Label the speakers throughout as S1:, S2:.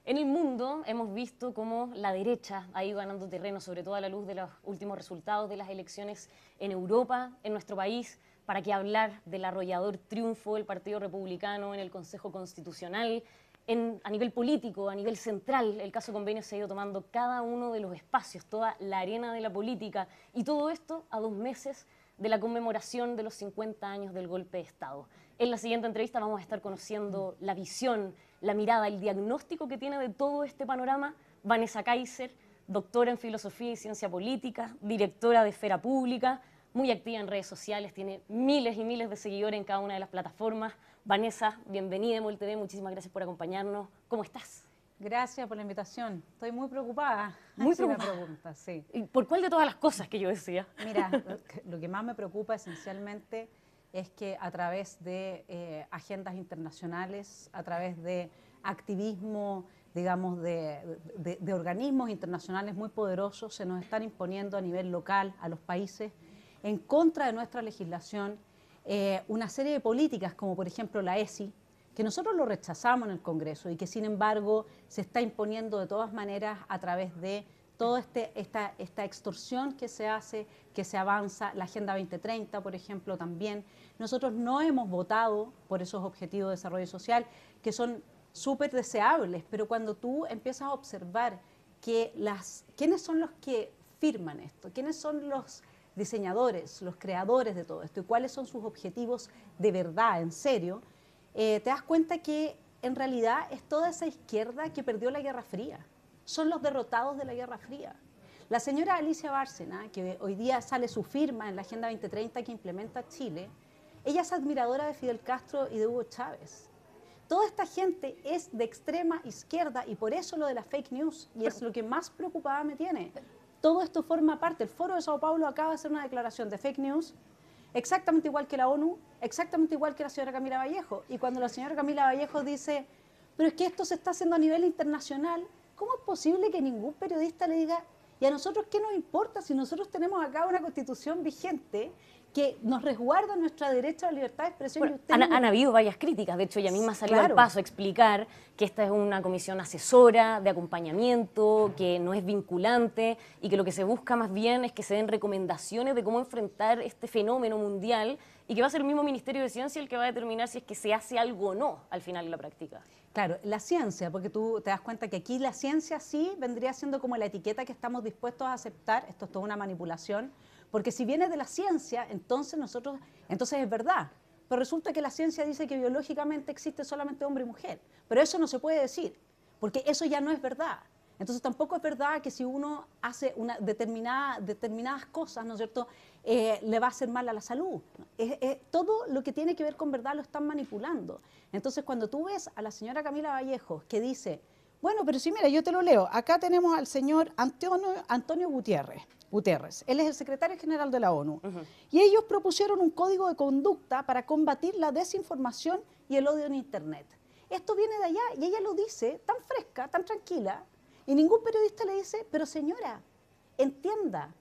S1: En el mundo hemos visto cómo la derecha ha ido ganando terreno, sobre todo a la luz de los últimos resultados de las elecciones en Europa, en nuestro país. ¿Para qué hablar del arrollador triunfo del Partido Republicano en el Consejo Constitucional? A nivel político, a nivel central, el caso Convenio se ha ido tomando cada uno de los espacios, toda la arena de la política, y todo esto a 2 meses de la conmemoración de los 50 años del golpe de Estado. En la siguiente entrevista vamos a estar conociendo la visión, la mirada, el diagnóstico que tiene de todo este panorama Vanessa Kaiser, doctora en Filosofía y Ciencia Política, directora de Esfera Pública, muy activa en redes sociales, tiene miles y miles de seguidores en cada una de las plataformas. Vanessa, bienvenida a MOL TV, muchísimas gracias por acompañarnos. ¿Cómo estás?
S2: Gracias por la invitación. Estoy muy preocupada.
S1: Muy
S2: Sí,
S1: preocupada.
S2: me pregunta, sí.
S1: ¿Y por cuál de todas las cosas que yo decía?
S2: Mira, lo que más me preocupa esencialmente es que a través de agendas internacionales, a través de activismo, digamos, de organismos internacionales muy poderosos, se nos están imponiendo a nivel local a los países en contra de nuestra legislación una serie de políticas como por ejemplo la ESI, que nosotros lo rechazamos en el Congreso y que sin embargo se está imponiendo de todas maneras a través de toda esta extorsión que se hace, que se avanza, la Agenda 2030, por ejemplo, también. Nosotros no hemos votado por esos objetivos de desarrollo social, que son súper deseables, pero cuando tú empiezas a observar que quiénes son los que firman esto, quiénes son los diseñadores, los creadores de todo esto y cuáles son sus objetivos de verdad, en serio, te das cuenta que en realidad es toda esa izquierda que perdió la Guerra Fría. Son los derrotados de la Guerra Fría. La señora Alicia Bárcena, que hoy día sale su firma en la Agenda 2030 que implementa Chile, ella es admiradora de Fidel Castro y de Hugo Chávez. Toda esta gente es de extrema izquierda y por eso lo de las fake news, y es lo que más preocupada me tiene. Todo esto forma parte. El Foro de Sao Paulo acaba de hacer una declaración de fake news, exactamente igual que la ONU, exactamente igual que la señora Camila Vallejo. Y cuando la señora Camila Vallejo dice, pero es que esto se está haciendo a nivel internacional, ¿cómo es posible que ningún periodista le diga, y a nosotros qué nos importa si nosotros tenemos acá una constitución vigente que nos resguarda nuestra derecho a la libertad de expresión?
S1: Bueno,
S2: Y usted
S1: han habido varias críticas, de hecho ella misma salió al
S2: Claro.
S1: paso a explicar que esta es una comisión asesora, de acompañamiento, que no es vinculante y que lo que se busca más bien es que se den recomendaciones de cómo enfrentar este fenómeno mundial y que va a ser el mismo Ministerio de Ciencia el que va a determinar si es que se hace algo o no al final en la práctica.
S2: Claro, la ciencia, porque tú te das cuenta que aquí la ciencia sí vendría siendo como la etiqueta que estamos dispuestos a aceptar, esto es toda una manipulación, porque si viene de la ciencia, entonces es verdad. Pero resulta que la ciencia dice que biológicamente existe solamente hombre y mujer, pero eso no se puede decir, porque eso ya no es verdad. Entonces tampoco es verdad que si uno hace determinadas cosas, ¿no es cierto?, le va a hacer mal a la salud. Todo lo que tiene que ver con verdad lo están manipulando. Entonces cuando tú ves a la señora Camila Vallejo que dice, bueno, pero sí, mira, yo te lo leo. Acá tenemos al señor Antonio Guterres. Él es el secretario general de la ONU. Y ellos propusieron un código de conducta para combatir la desinformación y el odio en Internet. Esto viene de allá y ella lo dice tan fresca, tan tranquila, y ningún periodista le dice, pero señora, entienda,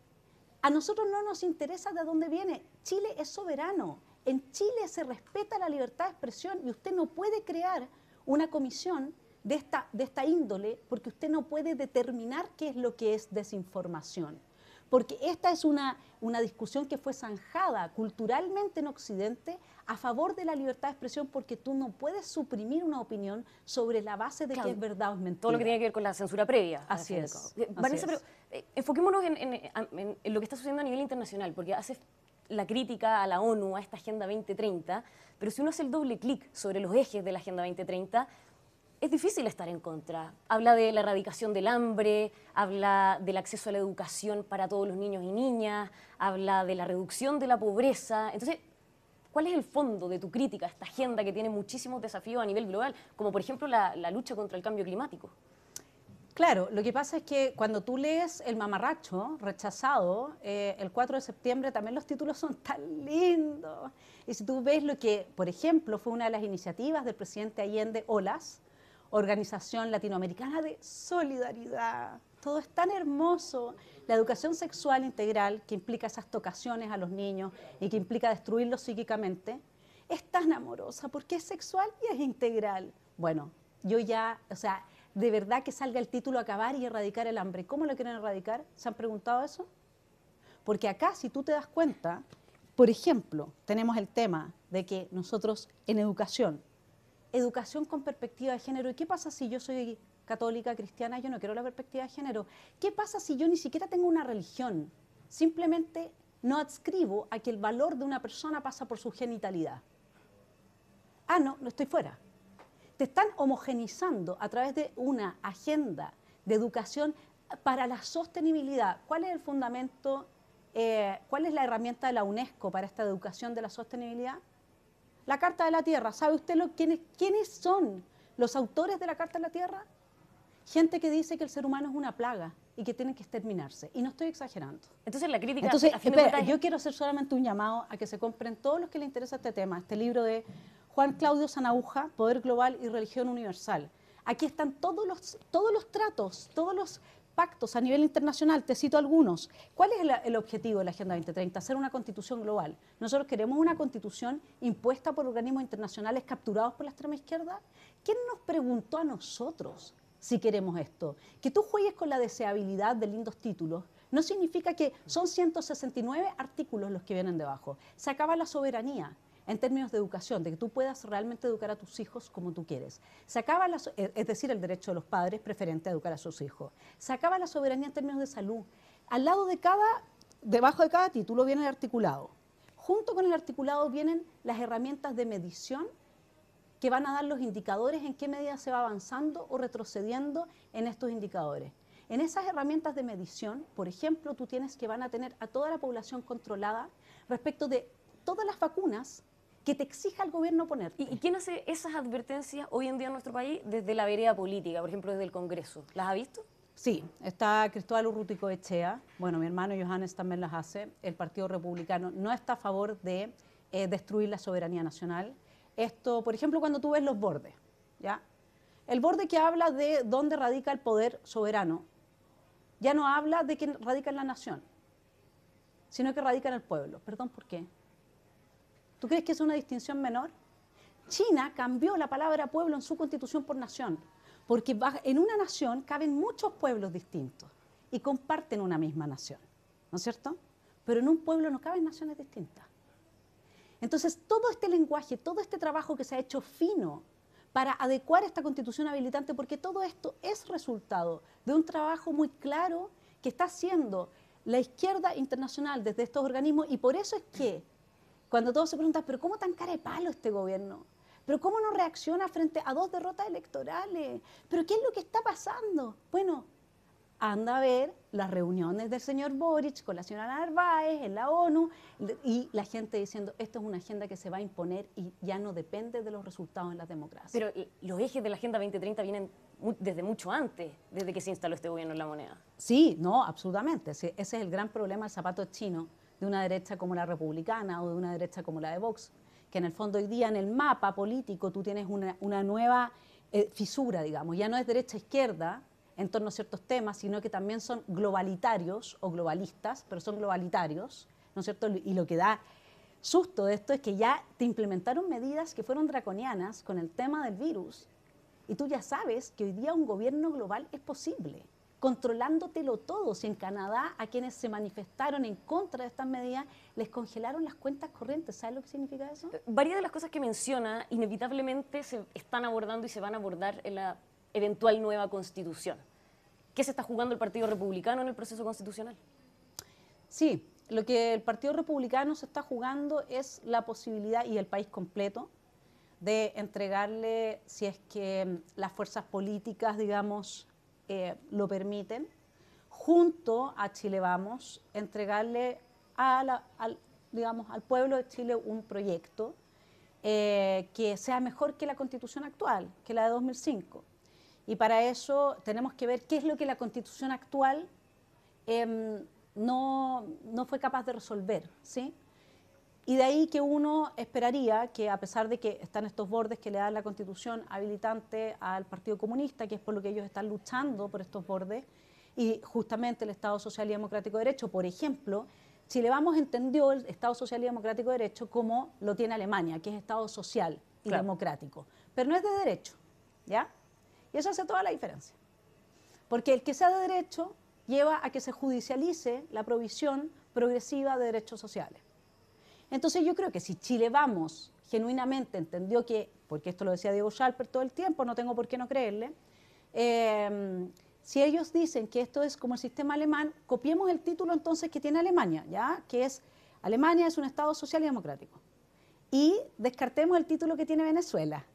S2: a nosotros no nos interesa de dónde viene. Chile es soberano. En Chile se respeta la libertad de expresión y usted no puede crear una comisión de esta índole porque usted no puede determinar qué es lo que es desinformación. Porque esta es una discusión que fue zanjada culturalmente en Occidente a favor de la libertad de expresión porque tú no puedes suprimir una opinión sobre la base de
S1: Claro,
S2: que es verdad o es mentira.
S1: todo lo que tiene que ver con la censura previa.
S2: Así es.
S1: Vanessa, pero enfoquémonos en lo que está sucediendo a nivel internacional, porque hace la crítica a la ONU, a esta Agenda 2030, pero si uno hace el doble clic sobre los ejes de la Agenda 2030, es difícil estar en contra. Habla de la erradicación del hambre, habla del acceso a la educación para todos los niños y niñas, habla de la reducción de la pobreza. Entonces, ¿cuál es el fondo de tu crítica a esta agenda que tiene muchísimos desafíos a nivel global, como por ejemplo la lucha contra el cambio climático?
S2: Claro, lo que pasa es que cuando tú lees El mamarracho rechazado, el 4 de septiembre también los títulos son tan lindos. Y si tú ves lo que, por ejemplo, fue una de las iniciativas del presidente Allende, OLAS, Organización Latinoamericana de Solidaridad. Todo es tan hermoso. La educación sexual integral, que implica esas tocaciones a los niños y que implica destruirlos psíquicamente, es tan amorosa porque es sexual y es integral. Bueno, yo ya, o sea, de verdad que salga el título acabar y erradicar el hambre. ¿Cómo lo quieren erradicar? ¿Se han preguntado eso? Porque acá, si tú te das cuenta, por ejemplo, tenemos el tema de que nosotros en educación con perspectiva de género, ¿y qué pasa si yo soy católica, cristiana, yo no quiero la perspectiva de género? ¿Qué pasa si yo ni siquiera tengo una religión? Simplemente no adscribo a que el valor de una persona pasa por su genitalidad. Ah, no estoy fuera. Te están homogenizando a través de una agenda de educación para la sostenibilidad. ¿Cuál es el fundamento, cuál es la herramienta de la UNESCO para esta educación de la sostenibilidad? La Carta de la Tierra. ¿Sabe usted quiénes son los autores de la Carta de la Tierra? Gente que dice que el ser humano es una plaga y que tiene que exterminarse. Y no estoy exagerando.
S1: Entonces la crítica...
S2: Entonces, espera, yo quiero hacer solamente un llamado a que se compren todos los que les interesa este tema, este libro de Juan Claudio Sanahúja, Poder Global y Religión Universal. Aquí están todos los tratos, todos los pactos a nivel internacional, te cito algunos. ¿Cuál es el objetivo de la Agenda 2030? Hacer una constitución global. Nosotros queremos una constitución impuesta por organismos internacionales capturados por la extrema izquierda. ¿Quién nos preguntó a nosotros si queremos esto? Que tú juegues con la deseabilidad de lindos títulos no significa que son 169 artículos los que vienen debajo. Se acaba la soberanía en términos de educación, de que tú puedas realmente educar a tus hijos como tú quieres. Se acaba es decir, el derecho de los padres preferente a educar a sus hijos. Se acaba la soberanía en términos de salud. Al lado de debajo de cada título viene el articulado. Junto con el articulado vienen las herramientas de medición que van a dar los indicadores en qué medida se va avanzando o retrocediendo en estos indicadores. En esas herramientas de medición, por ejemplo, tú tienes que van a tener a toda la población controlada respecto de todas las vacunas que te exija el gobierno ponerte.
S1: ¿Y quién hace esas advertencias hoy en día en nuestro país desde la vereda política, por ejemplo, desde el Congreso? ¿Las ha visto?
S2: Sí, está Cristóbal Urruticoechea, bueno, mi hermano Johannes también las hace, el Partido Republicano no está a favor de destruir la soberanía nacional. Esto, por ejemplo, cuando tú ves los bordes, ¿ya? El borde que habla de dónde radica el poder soberano, ya no habla de que radica en la nación, sino que radica en el pueblo. Perdón, ¿por qué? ¿Tú crees que es una distinción menor? China cambió la palabra pueblo en su constitución por nación, porque en una nación caben muchos pueblos distintos y comparten una misma nación, ¿no es cierto? Pero en un pueblo no caben naciones distintas. Entonces, todo este lenguaje, todo este trabajo que se ha hecho fino para adecuar esta constitución habilitante, porque todo esto es resultado de un trabajo muy claro que está haciendo la izquierda internacional desde estos organismos, y por eso es que cuando todos se preguntan, pero ¿cómo tan cara de palo este gobierno? ¿Pero cómo no reacciona frente a 2 derrotas electorales? ¿Pero qué es lo que está pasando? Bueno, anda a ver las reuniones del señor Boric con la señora Narváez en la ONU y la gente diciendo, esto es una agenda que se va a imponer y ya no depende de los resultados en la democracia.
S1: Pero los ejes de la Agenda 2030 vienen desde mucho antes, desde que se instaló este gobierno en la moneda.
S2: Sí, no, absolutamente. Ese es el gran problema, el zapato chino de una derecha como la republicana o de una derecha como la de Vox, que en el fondo hoy día en el mapa político tú tienes una nueva fisura, digamos. Ya no es derecha-izquierda en torno a ciertos temas, sino que también son globalitarios o globalistas, pero son globalitarios, ¿no es cierto? Y lo que da susto de esto es que ya te implementaron medidas que fueron draconianas con el tema del virus, y tú ya sabes que hoy día un gobierno global es posible, controlándotelo todo. Si en Canadá a quienes se manifestaron en contra de estas medidas les congelaron las cuentas corrientes. ¿Sabes lo que significa eso?
S1: Varias de las cosas que menciona inevitablemente se están abordando y se van a abordar en la eventual nueva constitución. ¿Qué se está jugando el Partido Republicano en el proceso constitucional?
S2: Sí, lo que el Partido Republicano se está jugando es la posibilidad, y el país completo, de entregarle, si es que las fuerzas políticas, digamos, lo permiten, junto a Chile Vamos, entregarle digamos, al pueblo de Chile un proyecto que sea mejor que la Constitución actual, que la de 2005. Y para eso tenemos que ver qué es lo que la Constitución actual no fue capaz de resolver, ¿sí? Y de ahí que uno esperaría que, a pesar de que están estos bordes que le dan la Constitución habilitante al Partido Comunista, que es por lo que ellos están luchando por estos bordes, y justamente el Estado Social y Democrático de Derecho, por ejemplo, Chile Vamos entendió el Estado Social y Democrático de Derecho como lo tiene Alemania, que es Estado social y democrático, pero no es de derecho, ¿ya? Y eso hace toda la diferencia. Porque el que sea de derecho lleva a que se judicialice la provisión progresiva de derechos sociales. Entonces yo creo que si Chile Vamos genuinamente entendió que, porque esto lo decía Diego Schalper todo el tiempo, no tengo por qué no creerle, si ellos dicen que esto es como el sistema alemán, copiemos el título entonces que tiene Alemania, ¿ya? Que es Alemania es un Estado social y democrático. Y descartemos el título que tiene Venezuela,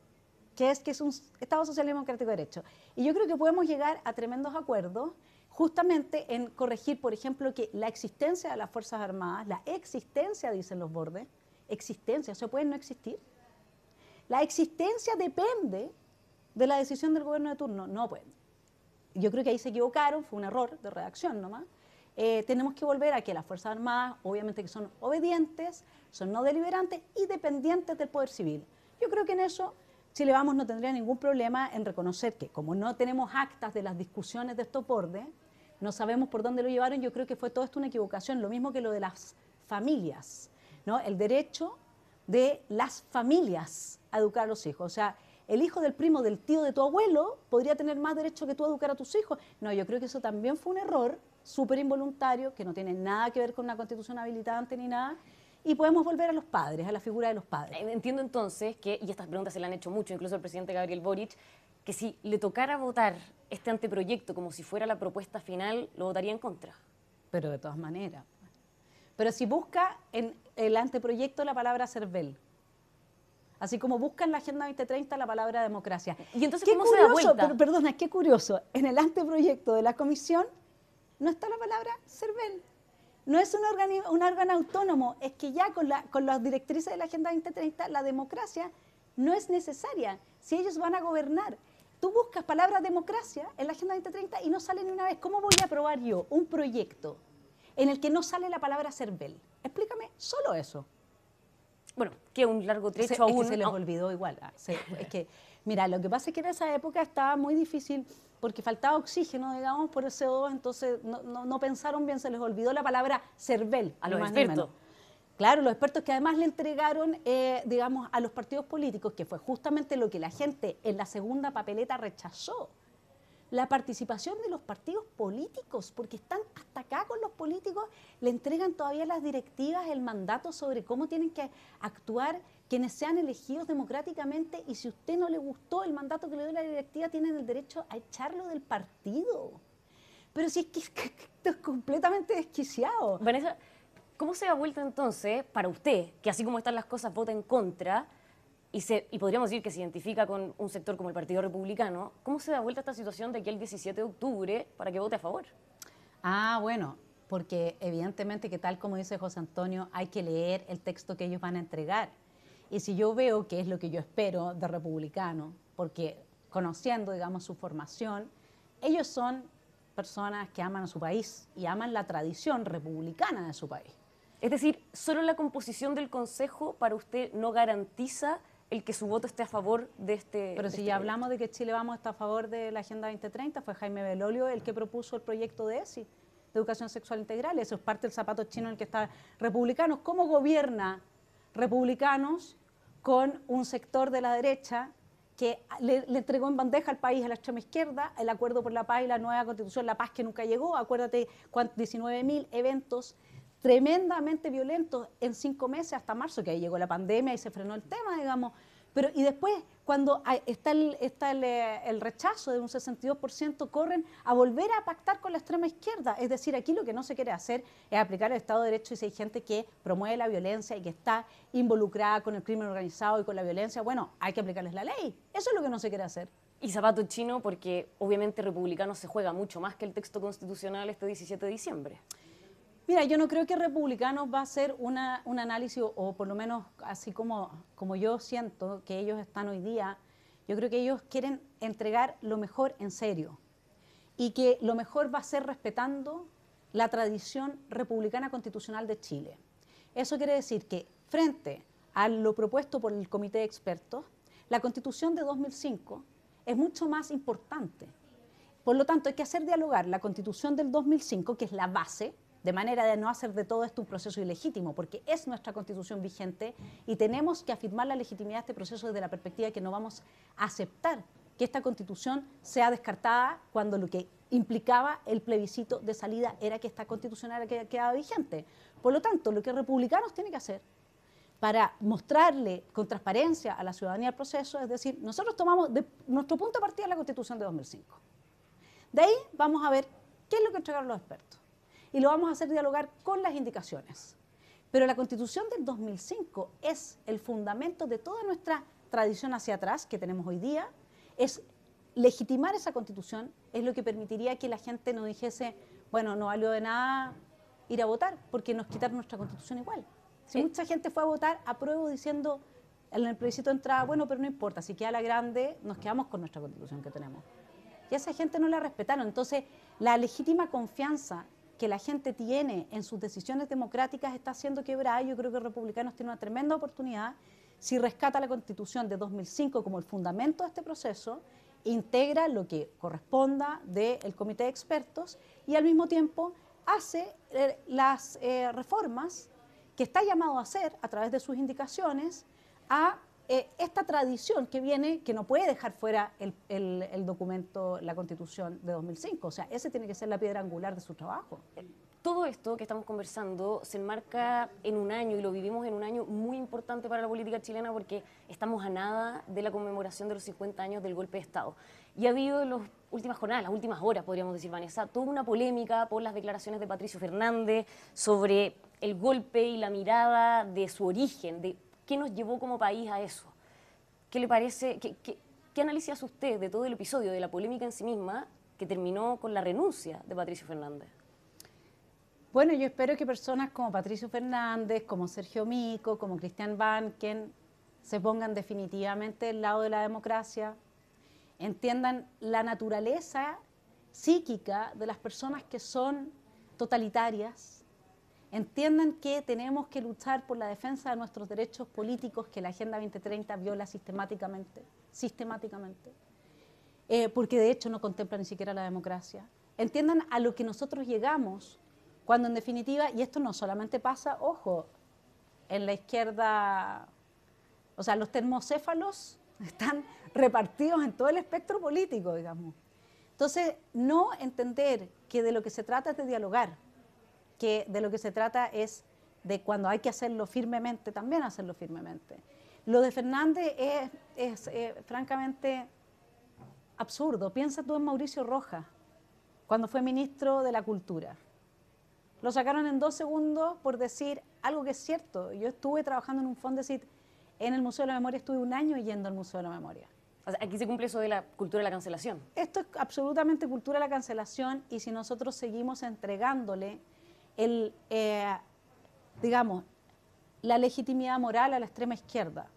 S2: que es un Estado social y democrático de derecho. Y yo creo que podemos llegar a tremendos acuerdos justamente en corregir, por ejemplo, que la existencia de las Fuerzas Armadas, la existencia, dicen los bordes, existencia, ¿se puede no existir? La existencia depende de la decisión del gobierno de turno, no puede. Yo creo que ahí se equivocaron, fue un error de redacción nomás. Tenemos que volver a que las Fuerzas Armadas, obviamente que son obedientes, son no deliberantes y dependientes del poder civil. Yo creo que en eso Chile Vamos no tendría ningún problema en reconocer que como no tenemos actas de las discusiones de estos bordes, no sabemos por dónde lo llevaron, yo creo que fue todo esto una equivocación, lo mismo que lo de las familias, ¿no? El derecho de las familias a educar a los hijos. O sea, el hijo del primo del tío de tu abuelo podría tener más derecho que tú a educar a tus hijos. No, yo creo que eso también fue un error súper involuntario, que no tiene nada que ver con una constitución habilitante ni nada, y podemos volver a los padres, a la figura de los padres.
S1: Entiendo entonces que, y estas preguntas se le han hecho mucho, incluso al presidente Gabriel Boric, que si le tocara votar este anteproyecto como si fuera la propuesta final, lo votaría en contra.
S2: Pero de todas maneras. Pero si busca en el anteproyecto la palabra CERVEL, así como busca en la Agenda 2030 la palabra democracia.
S1: ¿Y entonces
S2: qué
S1: cómo
S2: curioso,
S1: se da vuelta?
S2: Pero, perdona, qué curioso, en el anteproyecto de la comisión no está la palabra CERVEL. No es un órgano autónomo, es que ya con las directrices de la Agenda 2030 la democracia no es necesaria si ellos van a gobernar. Tú buscas palabra democracia en la Agenda 2030 y no sale ni una vez. ¿Cómo voy a aprobar yo un proyecto en el que no sale la palabra CERVEL? Explícame solo eso.
S1: Bueno, que un largo trecho aún.
S2: Es que se les olvidó igual. Es que, mira, lo que pasa es que en esa época estaba muy difícil porque faltaba oxígeno, digamos, por el CO2, entonces no pensaron bien, se les olvidó la palabra CERVEL.
S1: A los expertos.
S2: Claro, los expertos que además le entregaron, digamos, a los partidos políticos, que fue justamente lo que la gente en la segunda papeleta rechazó, la participación de los partidos políticos, porque están hasta acá con los políticos, le entregan todavía las directivas, el mandato sobre cómo tienen que actuar quienes sean elegidos democráticamente, y si a usted no le gustó el mandato que le dio la directiva, tienen el derecho a echarlo del partido. Pero si es que esto es completamente desquiciado.
S1: Vanessa, ¿cómo se da vuelta entonces para usted, que así como están las cosas vota en contra, y podríamos decir que se identifica con un sector como el Partido Republicano, ¿cómo se da vuelta esta situación de aquí el 17 de octubre para que vote a favor?
S2: Bueno, porque evidentemente que tal como dice José Antonio, hay que leer el texto que ellos van a entregar. Y si yo veo que es lo que yo espero de republicano, porque conociendo, digamos, su formación, ellos son personas que aman a su país y aman la tradición republicana de su país.
S1: Es decir, solo la composición del Consejo para usted no garantiza el que su voto esté a favor de este.
S2: Pero si ya hablamos de que Chile Vamos está a favor de la Agenda 2030, fue Jaime Belolio el que propuso el proyecto de ESI, de Educación Sexual Integral. Eso es parte del zapato chino en el que está Republicanos. ¿Cómo gobierna Republicanos con un sector de la derecha que le entregó en bandeja al país a la extrema izquierda el acuerdo por la paz y la nueva constitución, la paz que nunca llegó? Acuérdate, 19.000 eventos tremendamente violentos en 5 meses hasta marzo, que ahí llegó la pandemia y se frenó el tema, digamos. Pero, y después, cuando está el rechazo de un 62%, corren a volver a pactar con la extrema izquierda. Es decir, aquí lo que no se quiere hacer es aplicar el Estado de Derecho, y si hay gente que promueve la violencia y que está involucrada con el crimen organizado y con la violencia, bueno, hay que aplicarles la ley. Eso es lo que no se quiere hacer.
S1: Y zapato chino porque obviamente Republicanos se juega mucho más que el texto constitucional este 17 de diciembre.
S2: Mira, yo no creo que Republicanos va a hacer un análisis, o por lo menos así como yo siento que ellos están hoy día, yo creo que ellos quieren entregar lo mejor en serio, y que lo mejor va a ser respetando la tradición republicana constitucional de Chile. Eso quiere decir que frente a lo propuesto por el Comité de Expertos, la Constitución de 2005 es mucho más importante. Por lo tanto, hay que hacer dialogar la Constitución del 2005, que es la base, de manera de no hacer de todo esto un proceso ilegítimo, porque es nuestra Constitución vigente y tenemos que afirmar la legitimidad de este proceso desde la perspectiva de que no vamos a aceptar que esta Constitución sea descartada cuando lo que implicaba el plebiscito de salida era que esta Constitución era que quedaba vigente. Por lo tanto, lo que republicanos tienen que hacer para mostrarle con transparencia a la ciudadanía el proceso, es decir, nosotros tomamos nuestro punto de partida la Constitución de 2005. De ahí vamos a ver qué es lo que entregaron los expertos y lo vamos a hacer dialogar con las indicaciones. Pero la Constitución del 2005 es el fundamento de toda nuestra tradición hacia atrás que tenemos hoy día. Es legitimar esa Constitución, es lo que permitiría que la gente no dijese, bueno, no valió de nada ir a votar porque nos quitaron nuestra Constitución igual. Si mucha gente fue a votar, apruebo diciendo en el plebiscito de entrada, bueno, pero no importa, si queda la grande, nos quedamos con nuestra Constitución que tenemos. Y a esa gente no la respetaron. Entonces, la legítima confianza que la gente tiene en sus decisiones democráticas está siendo quebrada. Yo creo que los republicanos tienen una tremenda oportunidad si rescata la Constitución de 2005 como el fundamento de este proceso, integra lo que corresponda del comité de expertos y al mismo tiempo hace las reformas que está llamado a hacer a través de sus indicaciones a esta tradición que viene, que no puede dejar fuera el documento, la Constitución de 2005. O sea, ese tiene que ser la piedra angular de su trabajo.
S1: Todo esto que estamos conversando se enmarca en un año y lo vivimos en un año muy importante para la política chilena porque estamos a nada de la conmemoración de los 50 años del golpe de Estado. Y ha habido en las últimas jornadas, las últimas horas, podríamos decir, Vanessa, toda una polémica por las declaraciones de Patricio Fernández sobre el golpe y la mirada de su origen, de qué nos llevó como país a eso. ¿Qué le parece? ¿Qué análisis hace usted de todo el episodio, de la polémica en sí misma, que terminó con la renuncia de Patricio Fernández?
S2: Bueno, yo espero que personas como Patricio Fernández, como Sergio Mico, como Christian Banken, se pongan definitivamente del lado de la democracia, entiendan la naturaleza psíquica de las personas que son totalitarias, entiendan que tenemos que luchar por la defensa de nuestros derechos políticos que la Agenda 2030 viola sistemáticamente, porque de hecho no contempla ni siquiera la democracia. Entiendan a lo que nosotros llegamos cuando en definitiva, y esto no solamente pasa, ojo, en la izquierda, o sea, los termocéfalos están repartidos en todo el espectro político, digamos. Entonces, no entender que de lo que se trata es de dialogar, que de lo que se trata es de cuando hay que hacerlo firmemente, también hacerlo firmemente. Lo de Fernández es francamente absurdo. Piensa tú en Mauricio Rojas, cuando fue ministro de la Cultura. Lo sacaron en 2 segundos por decir algo que es cierto. Yo estuve trabajando en un Fondesit en el Museo de la Memoria, estuve un año yendo al Museo de la Memoria.
S1: O sea, aquí se cumple eso de la cultura de la cancelación.
S2: Esto es absolutamente cultura de la cancelación y si nosotros seguimos entregándole digamos, la legitimidad moral a la extrema izquierda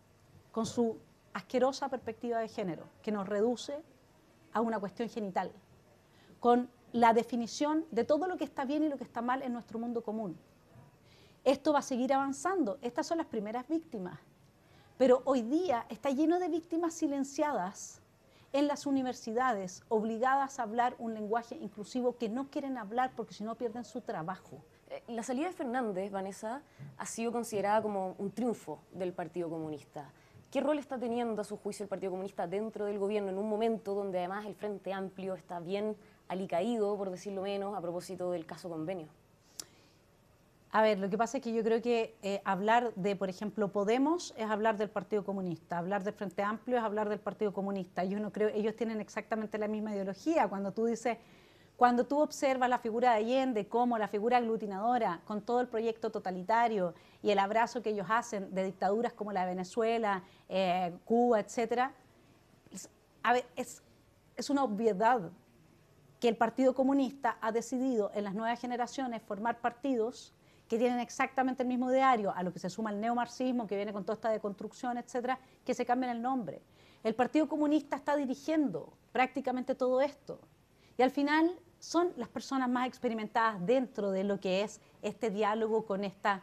S2: con su asquerosa perspectiva de género, que nos reduce a una cuestión genital, con la definición de todo lo que está bien y lo que está mal en nuestro mundo común. Esto va a seguir avanzando. Estas son las primeras víctimas. Pero hoy día está lleno de víctimas silenciadas en las universidades, obligadas a hablar un lenguaje inclusivo que no quieren hablar porque si no pierden su trabajo.
S1: La salida de Fernández, Vanessa, ha sido considerada como un triunfo del Partido Comunista. ¿Qué rol está teniendo a su juicio el Partido Comunista dentro del gobierno en un momento donde además el Frente Amplio está bien alicaído, por decirlo menos, a propósito del caso Convenio?
S2: A ver, lo que pasa es que yo creo que hablar de, por ejemplo, Podemos es hablar del Partido Comunista, hablar del Frente Amplio es hablar del Partido Comunista. Yo no creo, ellos tienen exactamente la misma ideología. Cuando tú observas la figura de Allende como la figura aglutinadora con todo el proyecto totalitario y el abrazo que ellos hacen de dictaduras como la de Venezuela, Cuba, etcétera, es una obviedad que el Partido Comunista ha decidido en las nuevas generaciones formar partidos que tienen exactamente el mismo ideario, a lo que se suma el neomarxismo, que viene con toda esta deconstrucción, etcétera, que se cambien el nombre. El Partido Comunista está dirigiendo prácticamente todo esto. Y al final son las personas más experimentadas dentro de lo que es este diálogo con esta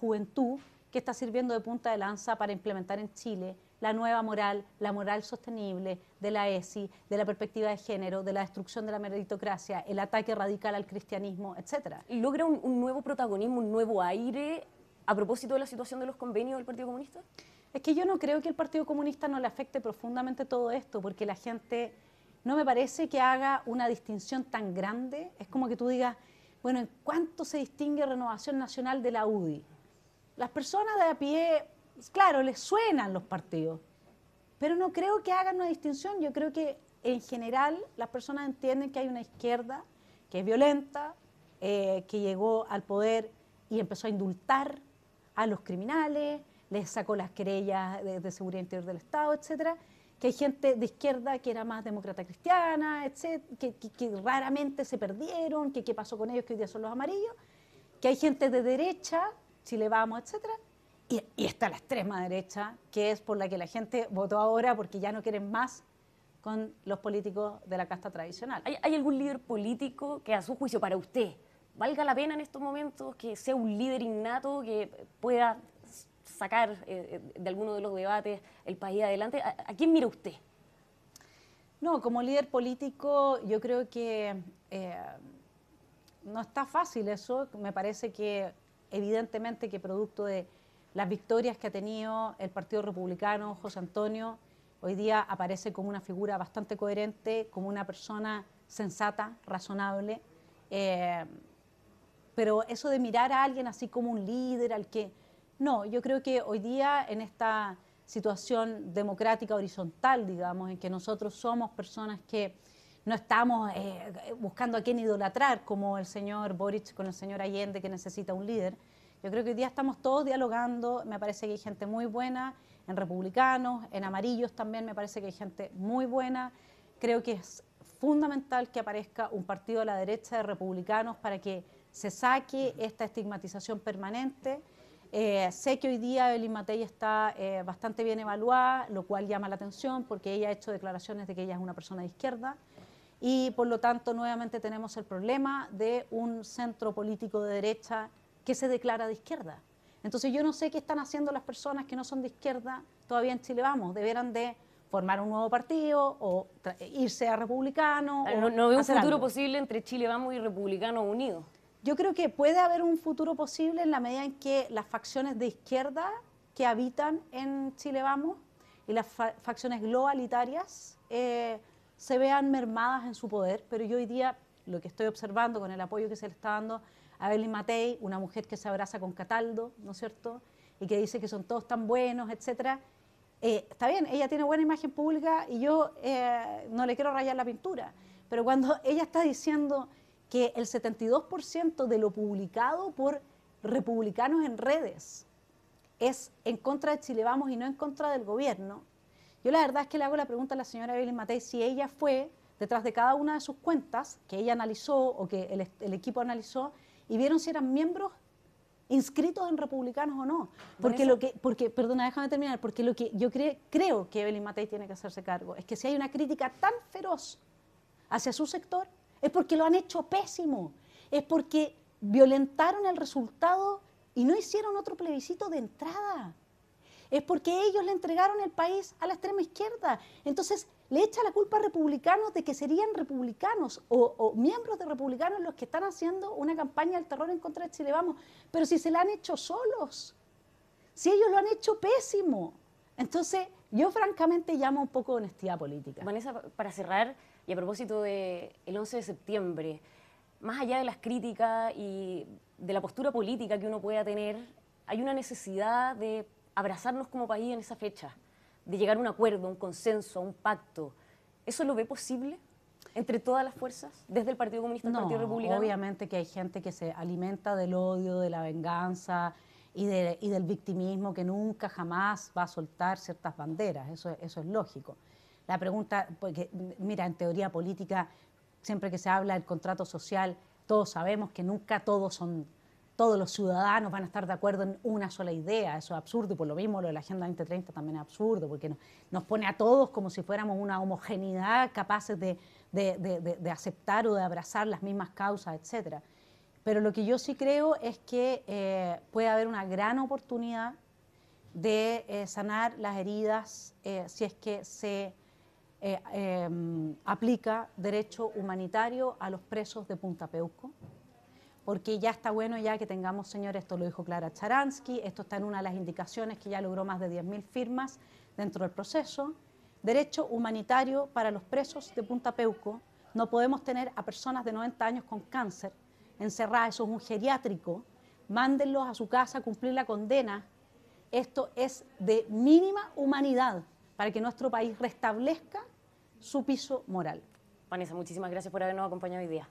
S2: juventud que está sirviendo de punta de lanza para implementar en Chile la nueva moral, la moral sostenible de la ESI, de la perspectiva de género, de la destrucción de la meritocracia, el ataque radical al cristianismo, etcétera.
S1: ¿Logra un nuevo protagonismo, un nuevo aire a propósito de la situación de los convenios del Partido Comunista?
S2: Es que yo no creo que el Partido Comunista no le afecte profundamente todo esto, porque la gente no me parece que haga una distinción tan grande. Es como que tú digas, bueno, ¿en cuánto se distingue Renovación Nacional de la UDI? Las personas de a pie, claro, les suenan los partidos, pero no creo que hagan una distinción. Yo creo que en general las personas entienden que hay una izquierda que es violenta, que llegó al poder y empezó a indultar a los criminales, les sacó las querellas de seguridad interior del Estado, etcétera, que hay gente de izquierda que era más demócrata cristiana, etcétera, que raramente se perdieron, que qué pasó con ellos, que hoy día son los amarillos, que hay gente de derecha, Chile Vamos, etcétera, y está la extrema derecha, que es por la que la gente votó ahora porque ya no quieren más con los políticos de la casta tradicional.
S1: ¿Hay algún líder político que a su juicio para usted valga la pena en estos momentos, que sea un líder innato, que pueda sacar de alguno de los debates el país adelante? ¿A quién mira usted?
S2: No, como líder político yo creo que no está fácil eso. Me parece que evidentemente que producto de las victorias que ha tenido el Partido Republicano, José Antonio, hoy día aparece como una figura bastante coherente, como una persona sensata, razonable. Pero eso de mirar a alguien así como un líder, al que... No, yo creo que hoy día en esta situación democrática horizontal, digamos, en que nosotros somos personas que no estamos buscando a quién idolatrar, como el señor Boric con el señor Allende, que necesita un líder. Yo creo que hoy día estamos todos dialogando, me parece que hay gente muy buena, en republicanos, en amarillos también me parece que hay gente muy buena. Creo que es fundamental que aparezca un partido a la derecha de republicanos para que se saque esta estigmatización permanente. Sé que hoy día Evelyn Matei está bastante bien evaluada, lo cual llama la atención porque ella ha hecho declaraciones de que ella es una persona de izquierda y por lo tanto nuevamente tenemos el problema de un centro político de derecha que se declara de izquierda. Entonces yo no sé qué están haciendo las personas que no son de izquierda todavía en Chile Vamos. Deberán de formar un nuevo partido o irse a republicano.
S1: No veo un futuro posible entre Chile Vamos y Republicanos Unidos.
S2: Yo creo que puede haber un futuro posible en la medida en que las facciones de izquierda que habitan en Chile Vamos y las facciones globalitarias se vean mermadas en su poder, pero yo hoy día lo que estoy observando con el apoyo que se le está dando a Evelyn Matei, una mujer que se abraza con Cataldo, ¿no es cierto?, y que dice que son todos tan buenos, etcétera. Está bien, ella tiene buena imagen pública y yo no le quiero rayar la pintura, pero cuando ella está diciendo que el 72% de lo publicado por republicanos en redes es en contra de Chile Vamos y no en contra del gobierno, yo la verdad es que le hago la pregunta a la señora Evelyn Matei si ella fue detrás de cada una de sus cuentas que ella analizó o que el equipo analizó y vieron si eran miembros inscritos en republicanos o no. Porque perdona, déjame terminar, porque lo que yo creo que Evelyn Matei tiene que hacerse cargo es que si hay una crítica tan feroz hacia su sector, es porque lo han hecho pésimo, es porque violentaron el resultado y no hicieron otro plebiscito de entrada. Es porque ellos le entregaron el país a la extrema izquierda. Entonces, le echa la culpa a republicanos de que serían republicanos o miembros de republicanos los que están haciendo una campaña del terror en contra de Chile Vamos. Pero si se la han hecho solos, si ellos lo han hecho pésimo. Entonces, yo francamente llamo un poco de honestidad política.
S1: Vanessa, para cerrar, y a propósito del 11 de septiembre, más allá de las críticas y de la postura política que uno pueda tener, hay una necesidad de abrazarnos como país en esa fecha, de llegar a un acuerdo, a un consenso, a un pacto. ¿Eso lo ve posible entre todas las fuerzas, desde el Partido Comunista al Partido Republicano?
S2: Obviamente que hay gente que se alimenta del odio, de la venganza y del victimismo, que nunca jamás va a soltar ciertas banderas, eso es lógico. La pregunta, porque mira, en teoría política, siempre que se habla del contrato social, todos sabemos que nunca todos los ciudadanos van a estar de acuerdo en una sola idea. Eso es absurdo y por lo mismo lo de la Agenda 2030 también es absurdo porque nos pone a todos como si fuéramos una homogeneidad capaces de aceptar o de abrazar las mismas causas, etc. Pero lo que yo sí creo es que puede haber una gran oportunidad de sanar las heridas si es que se aplica derecho humanitario a los presos de Punta Peuco, porque ya está bueno ya que tengamos, señores, esto lo dijo Clara Charansky, esto está en una de las indicaciones que ya logró más de 10.000 firmas dentro del proceso. Derecho humanitario para los presos de Punta Peuco. No podemos tener a personas de 90 años con cáncer encerradas, eso es un geriátrico. Mándenlos a su casa a cumplir la condena. Esto es de mínima humanidad para que nuestro país restablezca su piso moral.
S1: Vanessa, muchísimas gracias por habernos acompañado hoy día.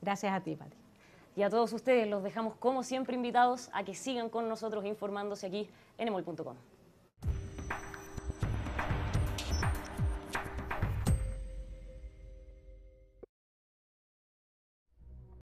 S2: Gracias a ti, Pati.
S1: Y a todos ustedes los dejamos como siempre invitados a que sigan con nosotros informándose aquí en emol.com.